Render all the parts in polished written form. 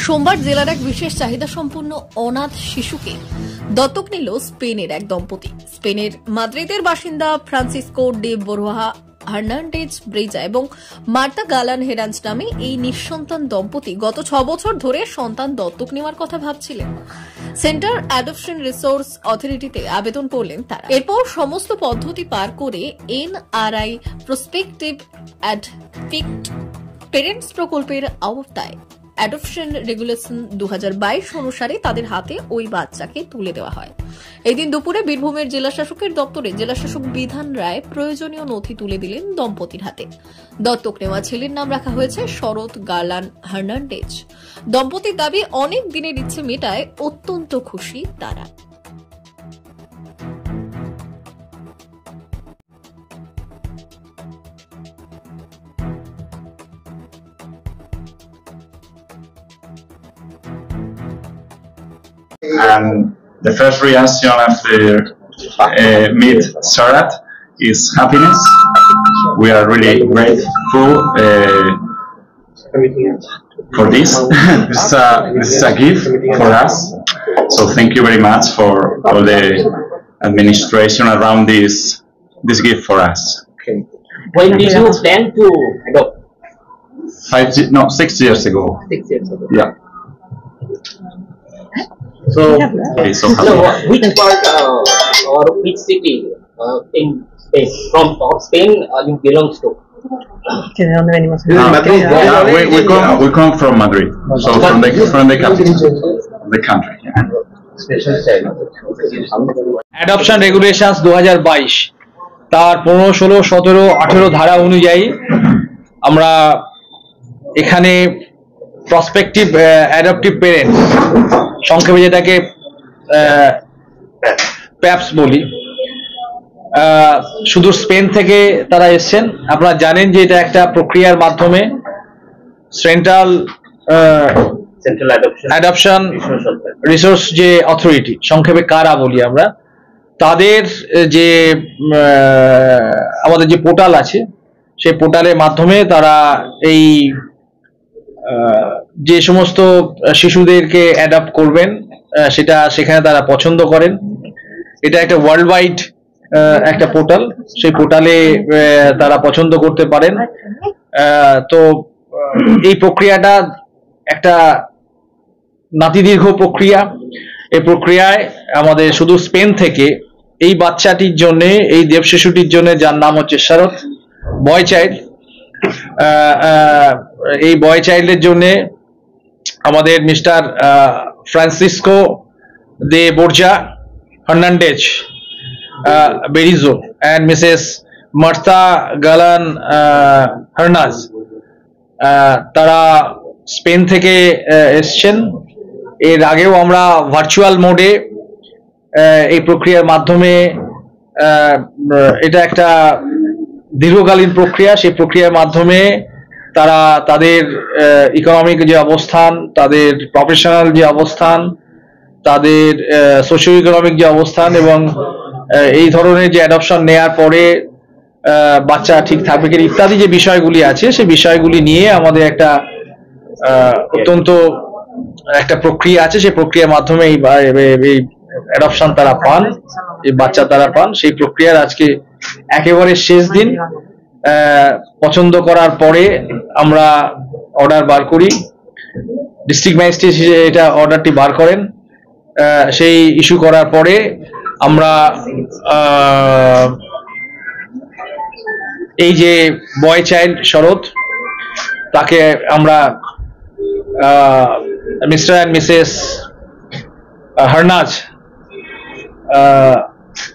সোমবার জেলার এক বিশেষ চাহিদা সম্পন্ন অনাথ শিশুকে দত্তক নিল স্পেনের এক দম্পতি। স্পেনের মাদ্রিদের বাসিন্দা ফ্রান্সিসকো ডে বরোহা হার্নান্ডেজ ব্রেজা এবং মার্তা গালান হেরাঞ্জ নামে এই নিঃসন্তান দম্পতি গত 6 বছর ধরে সন্তান দত্তক নেওয়ার কথা ভাবছিলেন। সেন্টার অ্যাডপশন রিসোর্স অথরিটিতে আবেদন করলেন তারা। এরপর সমস্ত পদ্ধতি পার করে এনআরআই প্রসপেক্টিভ অ্যাডপ্টেড পেরেন্টস প্রকল্পের আওতায় অ্যাডপশন রেগুলেশন 2022 অনুসারে তাদের হাতে ওই বাচ্চাকে তুলে দেওয়া হয়। এদিন দুপুরে বীরভূমের জেলাশাসকের দপ্তরে জেলাশাসক বিধান রায় প্রয়োজনীয় নথি তুলে দিলেন দম্পতির হাতে। দত্তক নেওয়া ছেলের নাম রাখা হয়েছে শরৎ গালান হার্নান্ডেজ। দম্পতির দাবি, অনেক দিনের ইচ্ছে মেটায় অত্যন্ত খুশি তারা। And the first reaction after meet Sarat is happiness. We are really grateful for this. This is a gift for us. So thank you very much for all the administration around this gift for us. Okay. When did you plan to adopt? 6 years ago. 6 years ago. Yeah. So, So which part or which city in Spain, from Spain you belongs to? we come from Madrid, so from the capital, the country. Adoption regulations 2022 তার 15, 16, 17, 18 ধারা অনুযায়ী আমরা এখানে prospective adaptive parent, সংক্ষেপে যেটাকে Pap's বলি, শুধু Spain থেকে তারা এসছেন। আপনারা জানেন যে এটা একটা প্রক্রিয়ার মাধ্যমে সেন্ট্রাল অ্যাডপশন রিসোর্স যে অথরিটি, সংক্ষেপে কারা বলি আমরা, তাদের যে আমাদের যে পোর্টাল আছে সেই পোর্টালের মাধ্যমে তারা এই যে সমস্ত শিশুদেরকে অ্যাডপ্ট করবেন সেটা সেখানে তারা পছন্দ করেন। এটা একটা ওয়ার্ল্ড ওয়াইড একটা পোর্টাল, সেই পোর্টালে তারা পছন্দ করতে পারেন। তো এই প্রক্রিয়াটা একটা নাতিদীর্ঘ প্রক্রিয়া। এই প্রক্রিয়ায় আমাদের শুধু স্পেন থেকে এই বাচ্চাটির জন্য, এই দেব শিশুটির জন্য, যার নাম হচ্ছে শরৎ, বয় চাইল্ড, এই বয় চাইল্ডের জন্য আমাদের Mr Francisco de Borja Hernandez Berrizo and Mrs Marta Galan Hernaz, তারা স্পেন থেকে এসছেন। এর আগেও আমরা ভার্চুয়াল মোডে এই প্রক্রিয়ার মাধ্যমে, এটা একটা দীর্ঘকালীন প্রক্রিয়া, সেই প্রক্রিয়ার মাধ্যমে তারা তাদের ইকোনমিক যে অবস্থান, তাদের প্রফেশনাল যে অবস্থান, তাদের সোশিও ইকোনমিক যে অবস্থান এবং এই ধরনের যে অ্যাডপশন নেয়ার পরে বাচ্চা ঠিক থাকবে কিনা ইত্যাদি যে বিষয়গুলি আছে, সেই বিষয়গুলি নিয়ে আমাদের একটা অত্যন্ত একটা প্রক্রিয়া আছে। সেই প্রক্রিয়ার মাধ্যমে এই অ্যাডপশন তারা পান, এই বাচ্চা তারা পান। সেই প্রক্রিয়ার আজকে একেবারে শেষ দিন। পছন্দ করার পরে আমরা অর্ডার বার করি, ডিস্ট্রিক্ট ম্যাজিস্ট্রেট এটা অর্ডারটি বার করেন। সেই ইস্যু করার পরে আমরা এই যে বয় চাইল্ড শরৎ, তাকে আমরা মিস্টার অ্যান্ড মিসেস হার্নাজ,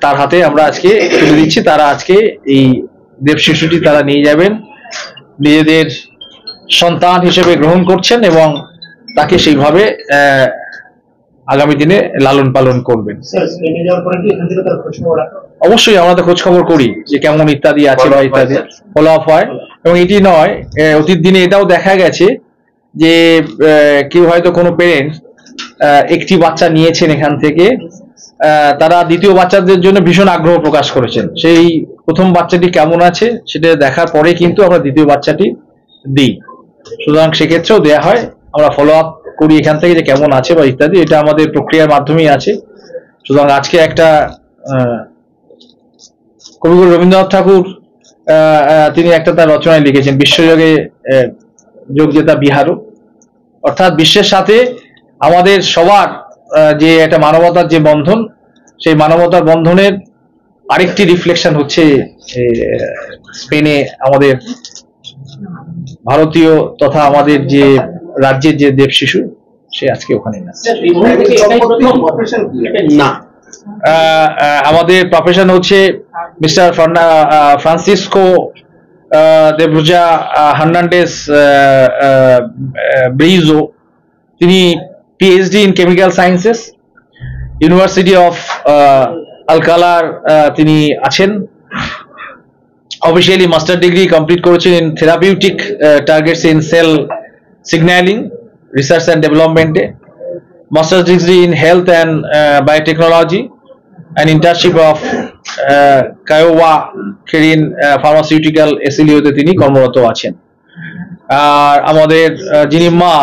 তার হাতে আমরা আজকে তুলে দিচ্ছি। তারা আজকে এই দেব শিশুটি তারা নিয়ে যাবেন, নিজেদের সন্তান হিসেবে গ্রহণ করছেন এবং তাকে সেইভাবে আগামী দিনে লালন পালন করবেন। অবশ্যই আমরা তো খোঁজ খবর করি যে কেমন ইত্যাদি আছে বা ইত্যাদি ফলো আপ হয়। এবং এটি নয়, অতীত দিনে এটাও দেখা গেছে যে কেউ হয়তো কোনো পেরেন্টস একটি বাচ্চা নিয়েছেন এখান থেকে, তারা দ্বিতীয় বাচ্চাদের জন্য ভীষণ আগ্রহ প্রকাশ করেছেন। সেই প্রথম বাচ্চাটি কেমন আছে সেটা দেখার পরে কিন্তু আমরা দ্বিতীয় বাচ্চাটি দিই। সুতরাং সেক্ষেত্রেও দেয়া হয়, আমরা ফলো আপ করি এখান থেকে যে কেমন আছে বা ইত্যাদি, এটা আমাদের প্রক্রিয়ার মাধ্যমেই আছে। সুতরাং আজকে একটা কবিগুরু রবীন্দ্রনাথ ঠাকুর তিনি একটা তার রচনায় লিখেছেন, বিশ্বযোগে যোগ যেতা বিহারও, অর্থাৎ বিশ্বের সাথে আমাদের সবার যে একটা মানবতার যে বন্ধন, সেই মানবতার বন্ধনের আরেকটি রিফ্লেকশন হচ্ছে স্পেনে আমাদের ভারতীয় তথা আমাদের যে রাজ্যের যে দেব শিশু, সে আজকে ওখানে না। আমাদের প্রফেশন হচ্ছে Mr Francisco de Bruja Hernandez Brizo, তিনি PhD in chemical sciences, university of আলকালার তিনি আছেন। অফিসিয়ালি মাস্টার ডিগ্রি কমপ্লিট করেছেন in therapeutic targets in cell signalling research and ডেভেলপমেন্টে, masters degree in health and biotechnology, an internship of Kiowa Kirin Pharmaceutical SLO তে তিনি কর্মরত আছেন। আর আমাদের যিনি মা